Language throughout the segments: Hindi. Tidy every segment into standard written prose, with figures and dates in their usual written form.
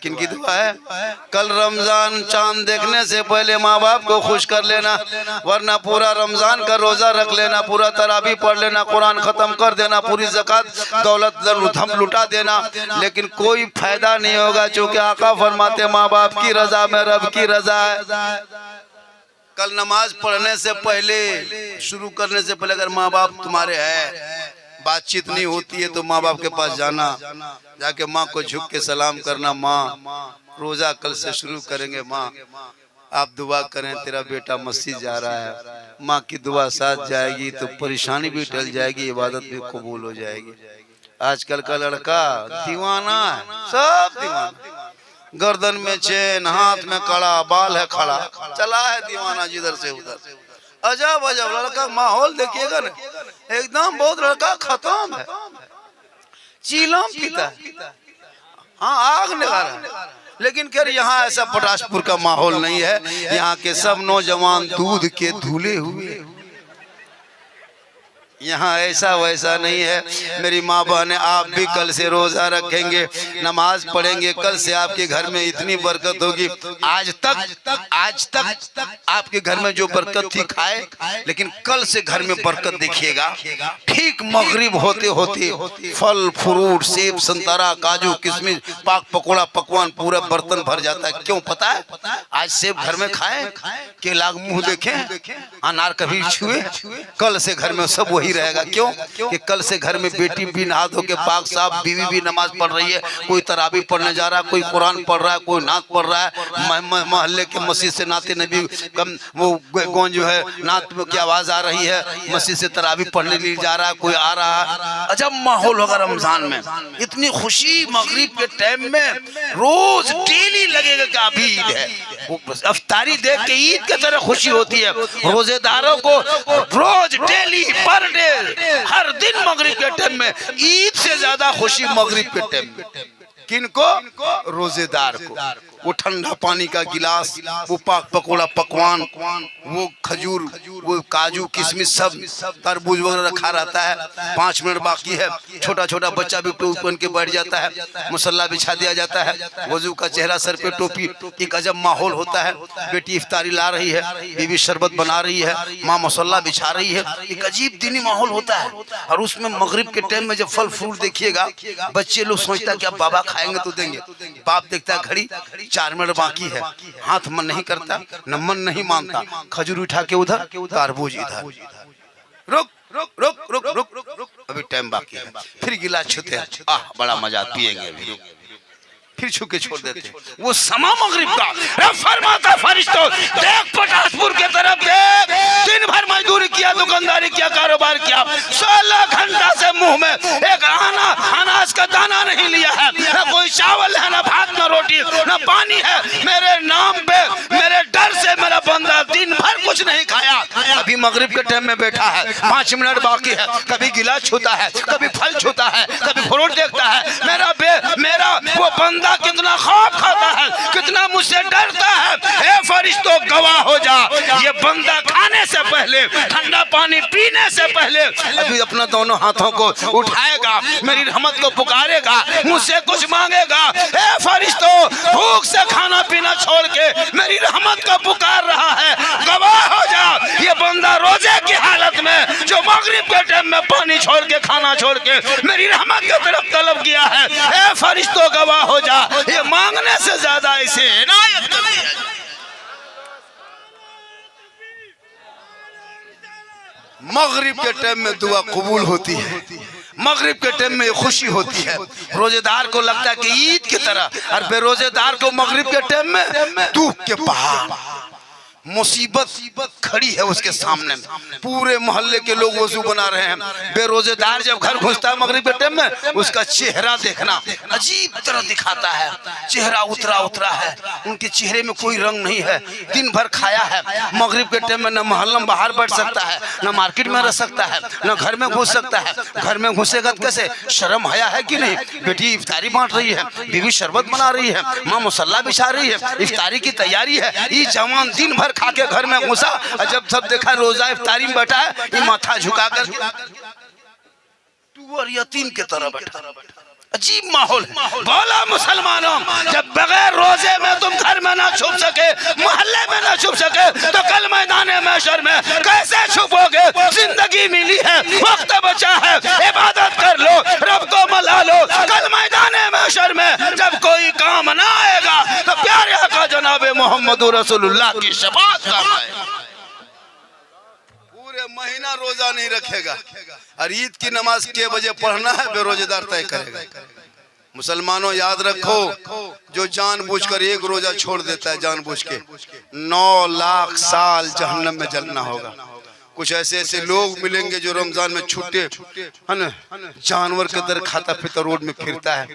किनकी दुआ है? कल रमजान चांद देखने से पहले माँ बाप को खुश कर लेना, वरना पूरा रमजान का रोजा रख लेना, पूरा तरावी पढ़ लेना, कुरान खत्म कर देना, पूरी ज़कात दौलत धम लुटा देना, लेकिन कोई फायदा नहीं होगा। चूँकि आका फरमाते माँ बाप की रजा में रब की रजा है। कल नमाज पढ़ने से पहले, शुरू करने से पहले अगर माँ बाप तुम्हारे हैं, बातचीत नहीं होती है तो माँ बाप के पास जाना, जाके माँ को झुक के सलाम करना, माँ रोजा कल से शुरू करेंगे, माँ आप दुआ करें, तेरा बेटा मस्जिद जा रहा है। माँ की दुआ साथ जाएगी तो परेशानी भी टल जाएगी, इबादत भी कबूल हो जाएगी। आजकल का लड़का दीवाना है, सब दीवाना, गर्दन में चेन, हाथ में कड़ा, बाल है खड़ा, चला है दीवाना जिधर से उधर। अजब अजब लड़का, माहौल देखिएगा ना, एकदम बहुत लड़का खत्म है, चीलम पीता है, हाँ आग लगा रहा है। लेकिन खैर यहाँ ऐसा पटाशपुर का माहौल नहीं है, यहाँ के सब नौजवान दूध के धुले हुए, यहाँ ऐसा वैसा नहीं है। मेरी माँ बहने, आप भी कल से रोजा रखेंगे, नमाज पढ़ेंगे, कल से आपके घर में इतनी बरकत होगी। आज तक आपके घर में जो बरकत थी खाए, लेकिन कल से घर में बरकत देखिएगा। ठीक मगरिब होते होते फल फ्रूट, सेब संतरा काजू किशमिश पाक पकौड़ा पकवान पूरा बर्तन भर जाता है। क्यों पता है? आज सेब घर में खाए, केला मुंह देखें, अनार कभी छुए, कल से घर में सब वही रहेगा। क्यों? कि कल से घर में बेटी भी नहा धो के पाक साफ, बीवी भी नमाज पढ़ रही है, कोई तरावी पढ़ने जा रहा है, कोई कुरान पढ़ रहा है, कोई नात पढ़ रहा है, मोहल्ले के मस्जिद से नाते नबी कम वो कौन जो है नात की आवाज आ रही है, मस्जिद से तरावी पढ़ने लिए जा रहा है, कोई आ रहा है। अजब माहौल होगा रमजान में, इतनी खुशी मगरिब के टाइम में रोज डेली लगेगा कि अभी ईद है। अफ्तारी देख के ईद की तरह खुशी होती है। रोजेदारों को रोज डेली पर डे हर दिन मगरिब के टाइम में ईद से ज्यादा खुशी मगरिब के टाइम में। किनको? रोजेदार को। वो ठंडा पानी का गिलास, वो पाक पकौड़ा पकवान, वो खजूर, वो काजू किशमिश सब तरबूज वगैरह रखा रहता है। 5 मिनट बाकी है, छोटा छोटा बच्चा भी टोपी पहन के बैठ जाता है, मुसल्ला बिछा दिया जाता है, वजू का चेहरा, सर पे टोपी, एक अजब माहौल होता है। बेटी इफ्तारी ला रही है, बीवी शरबत बना रही है, माँ मुसल्ला बिछा रही है, एक अजीब दीनी माहौल होता है। और उसमें मगरिब के टाइम में जब फल फ्रूट देखिएगा, बच्चे लोग सोचता है कि अब बाबा खाएंगे तो देंगे, बाप देखता है घड़ी 4 मिनट बाकी है, हाथ मन नहीं करता, न मन नहीं मानता, खजूर उठा के उधर, तरबूज इधर, रुक रुक रुक रुक रुक रुक, अभी टाइम बाकी है, फिर गिलास छूते हैं, आह बड़ा मजा, पिएंगे अभी, फिर छू के छोड़ देते हैं। वो समा मगरिब का फरमाता फरिश्तों, देख पटाशपुर के तरफ देख, दिन भर मजदूरी किया, दुकानदारी किया, कारोबार किया, 16 घंटा से मुंह में एक अनाज का दाना नहीं लिया है, न कोई चावल है, न भात, न रोटी, न पानी है। मेरे नाम पे, मेरे डर से मेरा बंदा दिन भर कुछ नहीं खाया, अभी मगरिब के टाइम में बैठा है, 5 मिनट बाकी है, कभी गिलास छूता है, कभी फल छूता है, कभी फ्रूट देखता है। मेरा वो बंदा कितना खौफ खाता है, कितना मुझसे डरता है। ए फरिश्तों गवाह हो जा, ये बंदा खाने से पहले, ठंडा पानी पीने से पहले अभी अपना दोनों हाथों को उठाएगा, मेरी रहमत को पुकारेगा, मुझसे कुछ मांगेगा। ए फरिश्तों, भूख से खाना पीना छोड़ के मेरी रहमत को पुकार रहा है, गवाह हो जा। ये बंदा रोजे की हालत में जो मगरिब के टाइम में पानी छोड़ के, खाना छोड़ के मेरी रहमत की तरफ तलब किया है, ए फरिश्तों गवाह हो जा। ये मांगने से ज्यादा इसे इनायत नहीं है। मगरिब के टाइम में दुआ कबूल होती है, मगरिब के टाइम में खुशी होती है। रोजेदार को लगता है कि ईद की तरह, और बेरोजेदार को मगरिब के टाइम में दुख के पहाड़, मुसीबत खड़ी है उसके सामने, पूरे मोहल्ले के लोग वजू बना रहे हैं। बेरोजेदार जब घर घुसता है मगरिब के टाइम में, उसका चेहरा देखना अजीब तरह दिखाता है, चेहरा उतरा है, उनके चेहरे में कोई रंग नहीं है, दिन भर खाया है। मगरिब के टाइम में न मोहल्ला में बाहर बैठ सकता है, न मार्केट में रह सकता है, न घर में घुस सकता है। घर में घुसेगा कैसे? शर्म हया है कि नहीं? बेटी इफ्तारी बांट रही है, बीवी शरबत बना रही है, माँ मुसल्ला बिछा रही है, इफ्तारी की तैयारी है। ये जवान दिन भर खा के घर में घुसा, जब सब देखा रोजा इफ्तारी में बैठा है, ये माथा झुका कर टूअर यतीम के तरह बैठा, अजीब माहौल है। बोला मुसलमानों, जब बगैर रोजे में तुम घर में ना छुप सके, मोहल्ले में ना छुप सके, तो कल मैदान महशर में कैसे छुपोगे? जिंदगी मिली है, वक्त बचा है, इबादत कर लो, रब को मना लो। कल मैदान महशर में जब कोई काम ना आएगा तो प्यारे आका जनाब मोहम्मद रसूलुल्लाह की शफाअत कर पाएगा। पूरे महीना रोजा नहीं रखेगा और ईद की नमाज के बजे पढ़ना है बेरोजेदार तय करेगा। मुसलमानों याद रखो, जो जानबूझकर एक रोजा छोड़ देता है जानबूझ के, 9 लाख साल जहन्नम में जलना होगा। कुछ ऐसे ऐसे लोग मिलेंगे जो रमजान में छूटे है ना, जानवर के दर खाता फिरता रोड में फिरता है।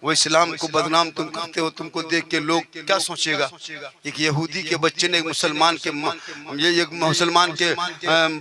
वो इस्लाम को बदनाम तुम करते हो, तुमको देख के लोग क्या सोचेगा? एक यहूदी के बच्चे ने एक मुसलमान के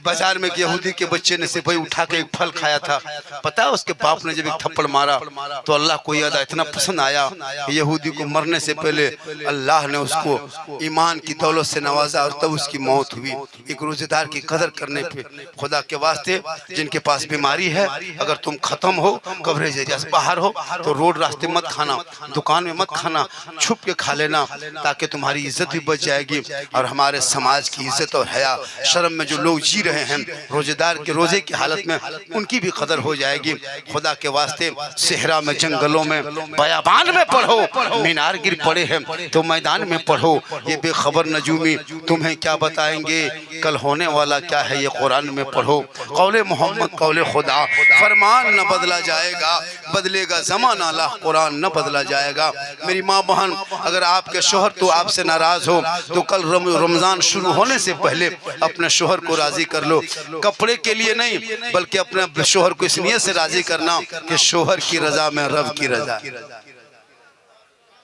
बाजार में एक यहूदी के बच्चे ने सिपाही उठा के एक फल खाया था। पता है उसके बाप ने जब एक थप्पड़ मारा तो अल्लाह को याद इतना पसंद आया, यहूदी को मरने से पहले अल्लाह ने उसको ईमान की दौलत से नवाजा और तब उसकी मौत हुई। एक रोजेदार की कदर करने पे खुदा के वास्ते, जिनके पास बीमारी है, अगर तुम खत्म हो, कवरेज एरिया से बाहर हो, तो रोड रास्ते मत खाना, दुकान में मत खाना, छुप के खा लेना, ताकि तुम्हारी इज्जत भी बच जाएगी और हमारे समाज की इज्जत और हया शर्म में जो लोग जी रहे हैं रोजेदार के रोजे की हालत में, उनकी भी कदर हो जाएगी। खुदा के वास्ते सेहरा में, जंगलों में, बयाबान में पढ़ो, मीनार गिर पड़े हैं तो मैदान में पढ़ो। ये बेखबर नजूमी तुम्हें क्या बताएंगे, कल होने वाला क्या है ये कुरान में पढ़ो। कौले मोहम्मद कौले खुदा, फरमान न बदला जाएगा, बदलेगा ज़माना ला, कुरान न बदला जाएगा। मेरी माँ बहन, अगर आपके शोहर तो आपसे नाराज हो तो कल रमजान शुरू होने से पहले अपने शोहर को राजी कर लो। कपड़े के लिए नहीं, बल्कि अपने शोहर को इस नियत से राजी करना कि शोहर की रजा में रब की रजा।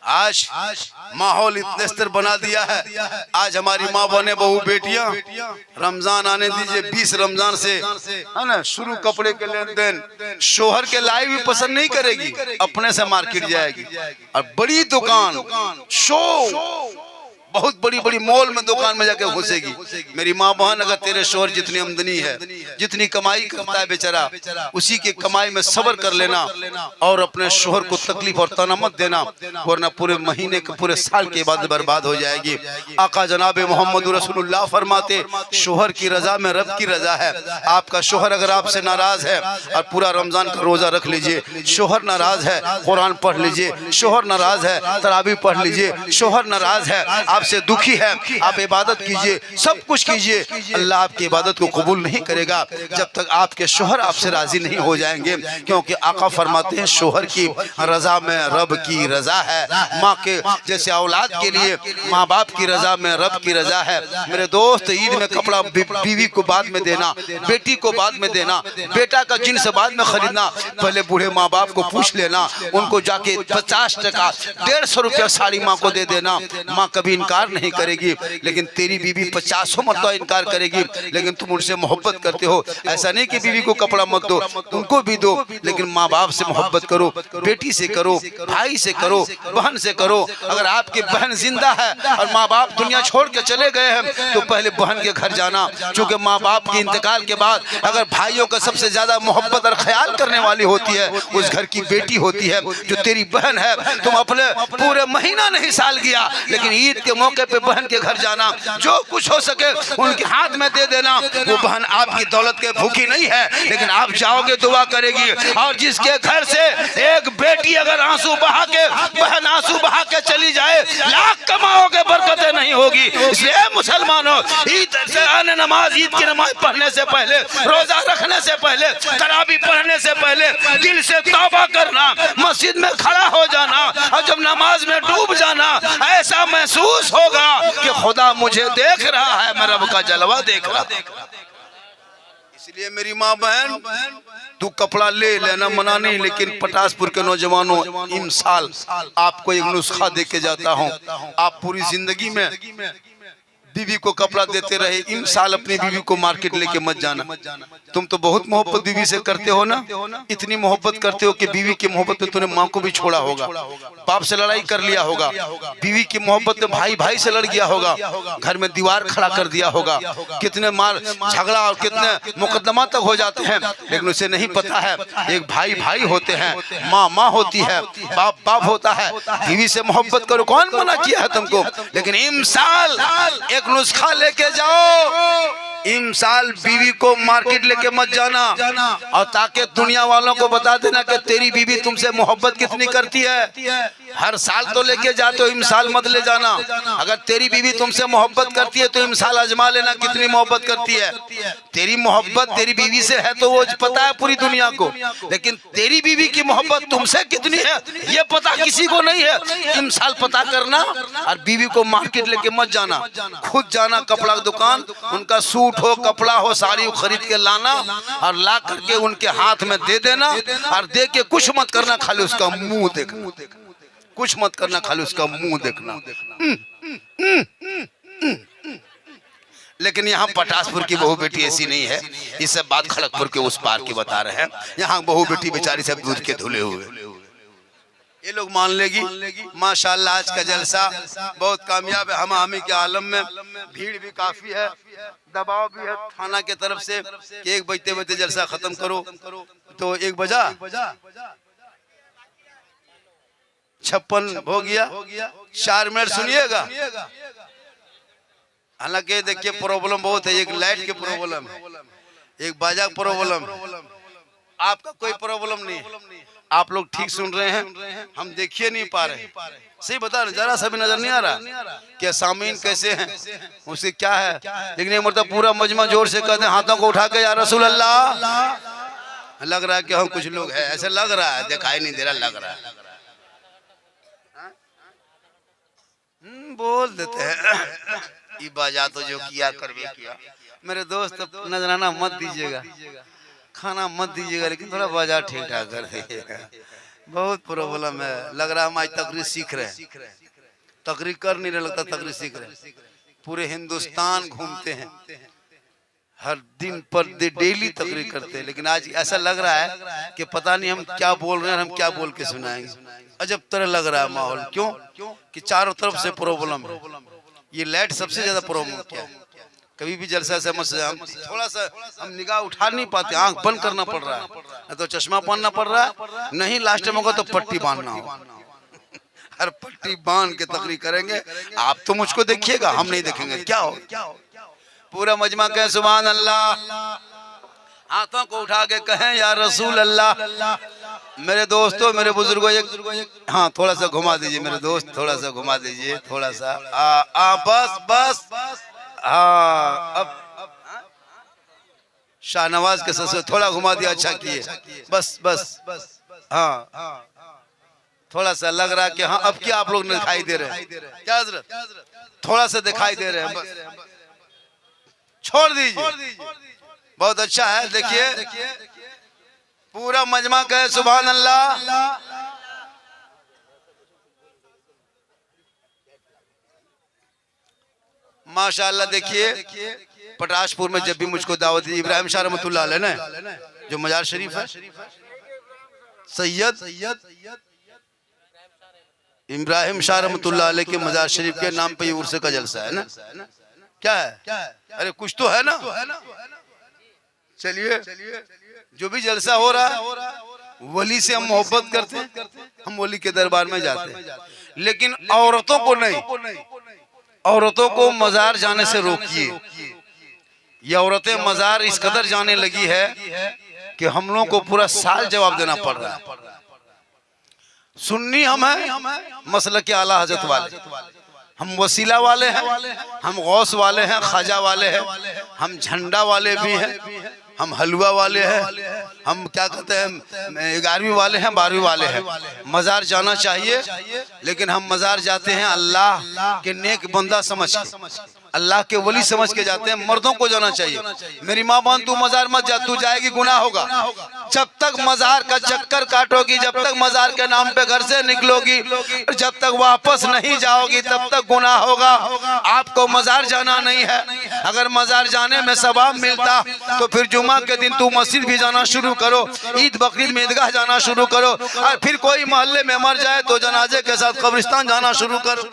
आज माहौल इतने स्तर बना दिया है, आज हमारी माँ बहने बहू बेटियां रमजान आने दीजिए, 20 रमजान से है ना शुरू कपड़े के लेन देन, शोहर के लाई भी पसंद नहीं करेगी, अपने से मार्केट जाएगी और बड़ी दुकान शो, बहुत बड़ी बड़ी मॉल में दुकान में जाके घुसेगी। मेरी माँ बहन, अगर तेरे शोहर जितनी आमदनी है, जितनी कमाई करता है बेचारा, उसी की कमाई में सब्र कर लेना और अपने शोहर को तकलीफ और तना मत देना, वरना पूरे महीने के पूरे साल के बाद बर्बाद हो जाएगी। आका जनाब मोहम्मद रसूलुल्लाह फरमाते, शोहर की रजा में रब की रजा है। आपका शोहर अगर आपसे नाराज है और पूरा रमजान का रोजा रख लीजिए, शोहर नाराज है कुरान पढ़ लीजिए, शोहर नाराज है तरावी पढ़ लीजिए, शोहर नाराज है आपसे दुखी है, आप इबादत कीजिए, सब कुछ कीजिए, अल्लाह आपकी इबादत को कबूल नहीं करेगा जब तक आपके शोहर आपसे राजी नहीं हो जाएंगे। क्योंकि आका फरमाते हैं, शोहर की रजा में रब की रजा है। माँ के जैसे औलाद के लिए माँ बाप की रजा में रब की रजा है। मेरे दोस्त, ईद में कपड़ा बीवी को बाद में देना, बेटी को बाद में देना, बेटा का जिन्स बाद में खरीदना, पहले बूढ़े माँ बाप को पूछ लेना, उनको जाके 50 टका 150 रुपया साड़ी माँ को दे देना। माँ कभी इनकार नहीं करेगी, लेकिन तेरी बीवी 50 मरतबा इनकार करेगी, लेकिन तुम उनसे मोहब्बत करते हो। ऐसा नहीं कि बीवी को कपड़ा मत दो, उनको भी दो, लेकिन माँ बाप से मोहब्बत करो, बेटी से करो, भाई से करो, बहन से करो। अगर आपकी बहन जिंदा है और माँ बाप दुनिया छोड़ के चले गए हैं तो पहले बहन के घर जाना, क्योंकि माँ बाप के इंतकाल के बाद अगर भाइयों का सबसे ज्यादा मोहब्बत और ख्याल करने वाली होती है उस घर की बेटी होती है, जो तेरी बहन है। तुम अपने पूरे महीना नहीं साल गया, लेकिन ईद के मौके पे बहन के घर जाना, जो कुछ हो सके उनके हाथ में दे देना। वो बहन आपकी दौलत के भूखी नहीं है, लेकिन आप जाओगे दुआ करेगी। और जिसके घर से एक बेटी अगर आंसू बहा के, बहन आंसू बहा के चली जाए, लाख कमाओगे, बरकतें नहीं होगी। इसलिए मुसलमानों, ईद से आने नमाज, ईद की नमाज पढ़ने से पहले, रोजा रखने से पहले, तरावी पढ़ने से पहले दिल से तौबा करना, मस्जिद में खड़ा हो जाना और जब नमाज में डूब जाना, ऐसा महसूस होगा कि खुदा मुझे देख रहा है, मैं रब का जलवा देख रहा। इसलिए मेरी माँ बहन, तू कपड़ा ले लेना मना नहीं, लेकिन पटासपुर के नौजवानों, इमसाल आपको एक नुस्खा दे के जाता हूँ। आप पूरी जिंदगी में बीवी को कपड़ा देते रहे। इमसाल अपनी बीवी को मार्केट लेके मत जाना। तुम तो बहुत मोहब्बत बीवी से करते हो ना, इतनी मोहब्बत करते हो कि बीवी की मोहब्बत में तूने माँ को भी छोड़ा होगा, बाप से लड़ाई कर लिया होगा, बीवी की मोहब्बत में भाई भाई से लड़ गया होगा, घर में दीवार खड़ा कर दिया होगा, कितने मार झगड़ा और कितने मुकदमा तक हो जाते हैं। लेकिन उसे नहीं पता है एक भाई भाई होते हैं, माँ माँ होती है, बाप बाप होता है। बीवी से मोहब्बत करो, कौन मना किया है तुमको? लेकिन इमसाल एक नुस्खा लेके जाओ, इमसाल बीवी को मार्केट लेके मत जाना, और ताकि दुनिया वालों को बता देना कि तेरी बीवी तुमसे मोहब्बत कितनी करती है। हर साल तो लेके जाते हो, इमसाल मत ले जाना। अगर तेरी बीवी तुमसे मोहब्बत करती है तो इमसाल आजमा लेना कितनी मोहब्बत करती है। तेरी मोहब्बत तेरी बीवी से है तो वो पता है पूरी दुनिया को, लेकिन तेरी बीवी की मोहब्बत तुमसे कितनी है ये पता किसी को नहीं है। इमसाल पता करना, और बीवी को मार्केट लेके मत जाना, खुद जाना कपड़ा दुकान, उनका सूट हो कपड़ा हो साड़ी खरीद के लाना, और ला करके उनके हाथ में दे देना, और दे के कुछ मत करना, खाली उसका मुंह देखना, कुछ मत करना, खाली उसका मुंह देखना। लेकिन यहाँ पटासपुर की बहू बेटी ऐसी नहीं है, ये सब बात खड़गपुर के उस पार की बता रहे हैं। यहाँ बहू बेटी बेचारी सब दूध के धुले हुए, ये लोग मान लेगी माशाल्लाह आज का जलसा बहुत कामयाब है। हामी के आलम में भीड़ भी काफी है, दबाव भी है थाना के तरफ से कि 1 बजते बजते जलसा खत्म करो, तो 1 बजा 56 हो गया, 4 मिनट सुनिएगा। हालांकि देखिए प्रॉब्लम बहुत है, एक लाइट के प्रॉब्लम है, एक बाजा प्रॉब्लम है, आपका कोई प्रॉब्लम नहीं है। आप लोग ठीक सुन रहे हैं, हम देखिए नहीं पा रहे। सही बता रहे, जरा सा भी नजर नहीं आ रहा कि सामीन कैसे हैं, उसे क्या है। लेकिन एक मतलब पूरा मजमा जोर से कहते हैं हाथों को उठा के या रसूल अल्लाह। लग रहा है कि हम कुछ लोग हैं, ऐसे लग रहा है, दिखाई नहीं दे रहा, लग रहा है। बोल देते हैं ये बाजा तो जो किया करवे किया। मेरे दोस्त नजराना मत दीजिएगा, खाना मत दीजिएगा, लेकिन थोड़ा बाजार ठीक ठाक कर दीजिएगा। बहुत प्रॉब्लम है, लग रहा है हम आज तकरीर सीख रहे हैं, तकरीर कर नहीं रहे, लगता तकरीर सीख रहे हैं। पूरे हिंदुस्तान घूमते हैं, हर दिन पर डेली तकरीर करते हैं, लेकिन आज ऐसा लग रहा है कि पता नहीं हम क्या बोल रहे हैं, हम क्या बोल के सुनाएंगे। अजब तरह लग रहा है माहौल, क्यों कि चारों तरफ से प्रॉब्लम है। ये लाइट सबसे ज्यादा प्रॉब्लम क्या है, कभी भी जलसा से हम थोड़ा सा हम निगाह उठा नहीं पाते, आंख बंद करना पड़ रहा है, तो चश्मा पहनना पड़ रहा है, नहीं लास्ट में होगा तो पट्टी बांधना होगा। हर पट्टी बांध के तकरीर करेंगे, आप तो मुझको देखिएगा, हम नहीं देखेंगे। क्या हो पूरा मजमा कहें सुभान अल्लाह, हाथों को उठा के कहें या रसूल अल्लाह। मेरे दोस्तों मेरे बुजुर्गों, एक हाँ थोड़ा सा घुमा दीजिए मेरे दोस्त, थोड़ा सा घुमा दीजिए, थोड़ा सा बस बस हाँ। अब शाहनवाज के ससुर थोड़ा घुमा दिया, अच्छा किए, बस बस हाँ थोड़ा सा लग रहा है कि हाँ अब क्या आप लोग दिखाई दे रहे हैं, क्या हजरत थोड़ा सा दिखाई दे रहे हैं, बस छोड़ दीजिए, बहुत अच्छा है। देखिए पूरा मजमा कहे सुभान अल्लाह। माशाअल्लाह। देखिए पटासपुर में जब भी मुझको दावत दी, इब्राहिम शाह रहमतुल्लाह अलैह ने, जो मजार शरीफ है, सैयद इब्राहिम शाह रहमतुल्लाह अलैह के मजार शरीफ के नाम पे ये उर्स का जलसा है ना। क्या है, अरे कुछ तो है ना। चलिए जो भी जलसा हो रहा है, वली से हम मोहब्बत करते हैं, हम वली के दरबार में जाते हैं, लेकिन औरतों को नहीं, औरतों को मजार जाने से रोकिए। ये औरतें मजार इस कदर जाने लगी है कि हम लोगों को पूरा साल जवाब देना पड़ रहा है। सुन्नी हम हैं, मसलक के आला हजरत वाले, हम वसीला वाले हैं, हम गौस वाले हैं, ख्वाजा वाले हैं, हम झंडा वाले भी हैं, हम हलवा वाले हैं, हम क्या कहते हैं 11वीं वाले हैं, 12वीं वाले हैं। मजार जाना चाहिए, लेकिन हम मजार जाते हैं अल्लाह के नेक बंदा समझ के, अल्लाह के वली समझ के जाते हैं। मर्दों को जाना चाहिए। मेरी माँ बहन तू मजार मत जा, तू जाएगी गुनाह होगा। जब तक मजार का चक्कर काटोगी, जब तक मजार के नाम पे घर से निकलोगी, जब तक वापस नहीं जाओगी तब तक गुनाह होगा। आपको मजार जाना नहीं है। अगर मजार जाने में सवाब मिलता तो फिर जुमा के दिन तू मस्जिद भी जाना शुरू करो, ईद बकरीद में ईदगाह जाना शुरू करो, और फिर कोई मोहल्ले में मर जाए तो जनाजे के साथ कब्रिस्तान जाना शुरू करो।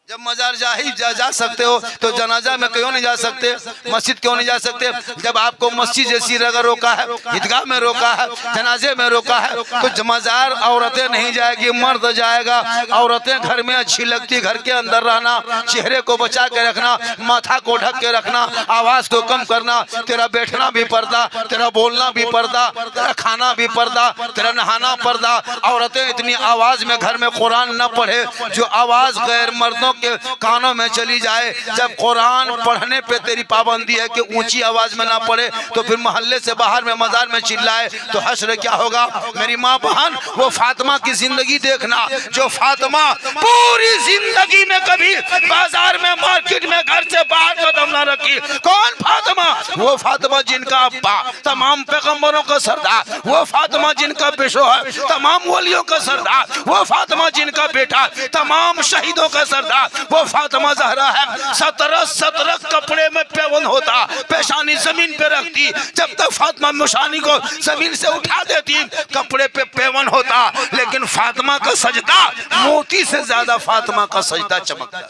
जब मजार जा सकते हो तो जनाजा में क्यों नहीं जा सकते, मस्जिद क्यों नहीं जा सकते? जब आपको मस्जिद जैसी जगह रोका है, ईदगाह में रोका है, जनाजे में रोका है, तो मजार औरतें नहीं जाएगी, मर्द जाएगा। औरतें घर में अच्छी लगती, घर के अंदर रहना, चेहरे को बचा के रखना, माथा को ढक के रखना, आवाज को कम करना, तेरा बैठना भी पर्दा, तेरा बोलना भी पर्दा, तेरा खाना भी पर्दा, तेरा नहाना पर्दा। औरतें इतनी आवाज में घर में कुरान न पढ़े जो आवाज गैर मर्दों के कानों में चली जाए। जब कुरान पढ़ने पे तेरी पाबंदी है कि ऊंची आवाज में ना पढ़े, तो फिर मोहल्ले से बाहर में मजार में चिल्लाए तो हश्र क्या होगा? मेरी माँ बहन, वो फातिमा की जिंदगी देखना, जो फातिमा पूरी जिंदगी में कभी बाजार में, मार्केट में, घर से बाहर कदम न रखी। कौन फातिमा? वो फातिमा जिनका अब्बा तमाम पैगंबरों का सरदार, वो फातिमा जिनका बेशो है तमाम वलियों का सरदार, वो फातिमा जिनका बेटा तमाम शहीदों का सरदार, वो फातिमा ज़हरा है। 17 कपड़े में पेवन होता, पेशानी जमीन पे रखती, जब तक फातिमा मुशानी को जमीन से उठा देती कपड़े पे पेवन होता। लेकिन फातिमा का सजदा मोती से ज्यादा फातिमा का सजदा चमकता।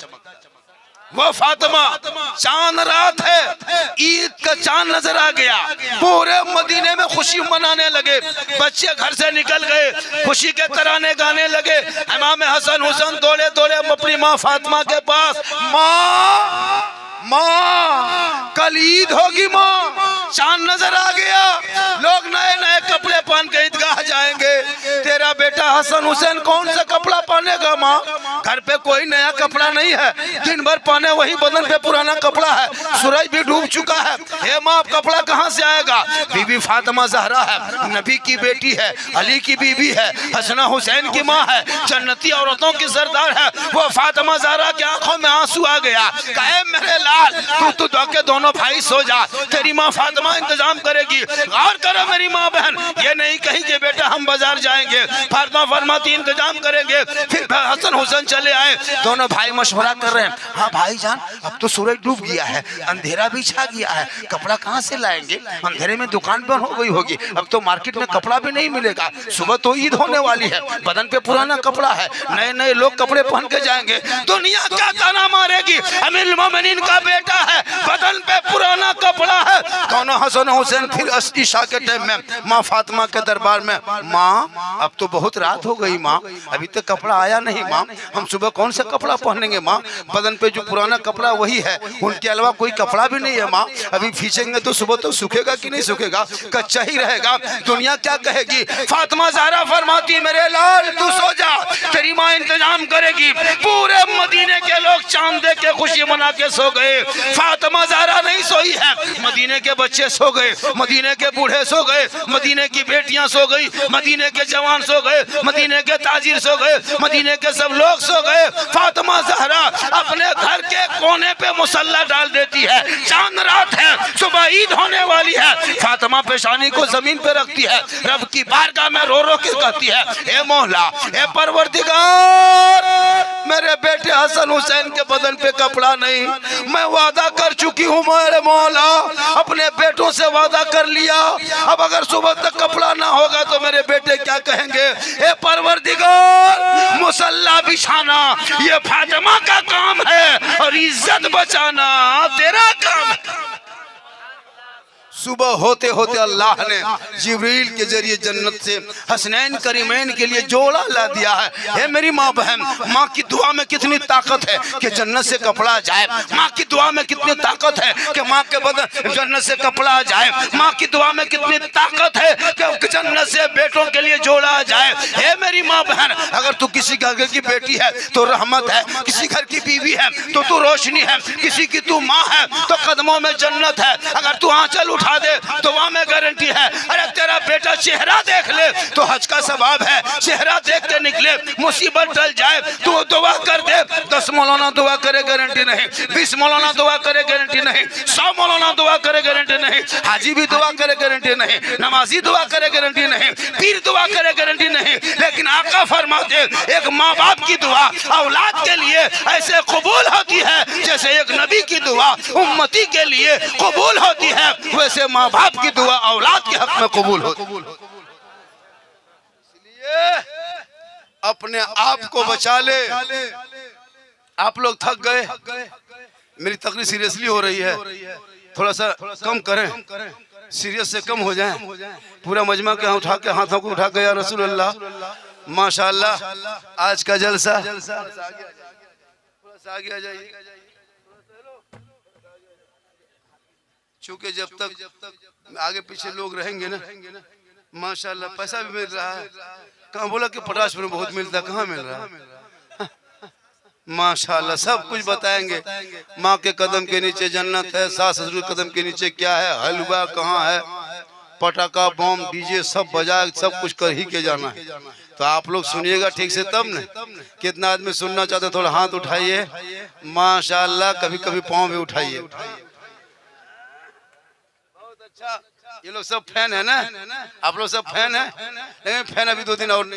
वो फातिमा चांद रात है, ईद का चांद नजर आ गया, पूरे मदीने में खुशी मनाने लगे, बच्चे घर से निकल गए, खुशी के तराने गाने लगे। इमाम हसन हुसैन दौड़े दौड़े अपनी माँ फातिमा के पास, माँ कल ईद होगी, माँ चांद नजर आ गया, लोग नए नए कपड़े पहन के ईदगाह जाएंगे, तेरा बेटा हसन हुसैन कौन सा कपड़ा पहनेगा? माँ घर पे कोई नया कपड़ा नहीं है, दिन भर पहने वही बदन पे पुराना कपड़ा है, सूरज भी डूब चुका है, हे माँ अब कपड़ा कहाँ से आएगा? बीबी फातिमा ज़हरा है, नबी की बेटी है, अली की बीबी है, हसन हुसैन की माँ है, जन्नती औरतों की सरदार है। वो फातिमा ज़हरा की आंखों में आंसू आ गया, कहे मेरे लाल तू के दोनों भाई सो जा, तेरी माँ फातिमा इंतजाम करेगी। गौर करो मेरी माँ बहन, ये नहीं कही कि बेटा हम बाजार जाएंगे, फातिमा फरमाती इंतजाम करेंगे। फिर हसन हुसैन चले आए, दोनों भाई मशवरा कर रहे हैं, हाँ भाईजान अब तो सूरज डूब गया है, अंधेरा भी छा गया है, कपड़ा कहाँ से लाएंगे? अंधेरे में दुकान बंद हो गई होगी, अब तो मार्केट में कपड़ा भी नहीं मिलेगा, सुबह तो ईद होने वाली है, बदन पे पुराना कपड़ा है, नए नए लोग कपड़े पहन के जाएंगे, दुनिया क्या ताना मारेगी? अमीरुल मोमिनीन का बेटा है, बदन पे पुराना कपड़ा है। दोनों हसन हुसैन फिर ईशा के टाइम में माँ फातिमा के दरबार में, माँ अब तो बहुत रात हो गई माँ, अभी तक कपड़ा आया नहीं माँ, हम सुबह कौन सा कपड़ा पहनेंगे माँ? बदन पे जो पुराना कपड़ा वही है, उनके अलावा कोई कपड़ा भी नहीं है माँ, अभी खींचेंगे तो सुबह तो सूखेगा कि नहीं सूखेगा, कच्चा ही रहेगा, दुनिया क्या कहेगी? फातिमा ज़हरा फरमाती मेरे लाल तू सो जा, तेरी माँ इंतजाम करेगी। पूरे मदीने के लोग चांद देख के खुशी मना के सो गए, फातिमा ज़हरा नहीं सोई है, मदीने के बच्चे सो गए, मदीने के बूढ़े सो गए, मदीने की बेटियां सो गई, मदीने के जवान सो गए, मदीने के ताजिर सो गए, मदीने के सब लोग सो गए। फातिमा ज़हरा अपने घर के कोने पे मुसल्ला डाल देती है, चांद रात है, सुबह ईद होने वाली है, फातिमा पेशानी को जमीन पे रखती है, रब की बारगाह में रो रो के कहती है, ए मौला ए परवरदिगार, मेरे बेटे हसन हुसैन के बदन पे कपड़ा नहीं, मैं वादा कर चुकी हूँ मेरे मौला, अपने बेटों से वादा कर लिया, अब अगर सुबह तक कपड़ा ना होगा तो मेरे बेटे क्या कहेंगे? ए परवरदिगार मुसल्ला बिछाना ये फातिमा का काम है और इज्जत बचाना तेरा काम है। सुबह होते होते अल्लाह ने जिब्रील के जरिए जन्नत से हसनैन करीमैन के लिए जोड़ा ला दिया है। हे मेरी माँ बहन, माँ की दुआ में कितनी ताकत है कि जन्नत से कपड़ा जाए, माँ की दुआ में कितनी ताकत है कि माँ के बदन जन्नत से कपड़ा जाए, माँ की दुआ में कितनी ताकत है कि जन्नत से बेटों के लिए जोड़ा जाए। हे मेरी माँ बहन, अगर तू किसी घर की बेटी है तो रहमत है, किसी घर की बीवी है तो तू रोशनी है, किसी की तू माँ है तो कदमों में जन्नत है, अगर तू आंचल उठा दे तो वहां में गारंटी है। अरे तेरा बेटा चेहरा देख ले तो हज का सवाब है, चेहरा देख के निकले मुसीबत टल जाए, तू दुआ कर दे तो 10 मौलाना दुआ करे गारंटी नहीं, 20 मौलाना दुआ करे गारंटी नहीं, 100 मौलाना दुआ करे गारंटी नहीं, हाजी भी दुआ करे गारंटी नहीं, नमाजी दुआ करे गारंटी नहीं, पीर दुआ करे गारंटी नहीं। लेकिन आका फरमाते एक माँ बाप की दुआ औलाद के लिए ऐसे कबूल होती है जैसे एक नबी की दुआ उम्मती के लिए कबूल होती है, वैसे माँ बाप की दुआ औलाद के हक में कबूल होती है। इसलिए अपने आप को बचा ले। आप लोग थक गए, मेरी तकलीफ सीरियसली हो रही है, थोड़ा सा कम करें, सीरियस से कम हो जाए। पूरा मजमा के उठा के हाथों को उठा के या रसूल अल्लाह माशाअल्लाह आज का जलसा आगे आ जाइए। चूंकि जब तक आगे पीछे लोग रहेंगे ना माशाअल्लाह पैसा भी मिल रहा है। कहाँ बोला कि पटाश में बहुत मिलता है, कहाँ मिल रहा है? माशाअल्लाह सब कुछ बताएंगे। माँ के कदम के नीचे जन्नत है, सास ससुर के कदम के नीचे क्या है, हलवा कहाँ है, पटाखा बम डीजे सब बजा सब कुछ कर ही के जाना है। तो आप लोग सुनिएगा ठीक से तब न। कितना आदमी सुनना चाहते थोड़ा हाथ उठाइए माशाअल्लाह, कभी कभी पाँव भी उठाइए। बहुत अच्छा, ये लोग सब फैन है ना, आप लोग सब फैन है, लेकिन फैन अभी 2 दिन और नहीं।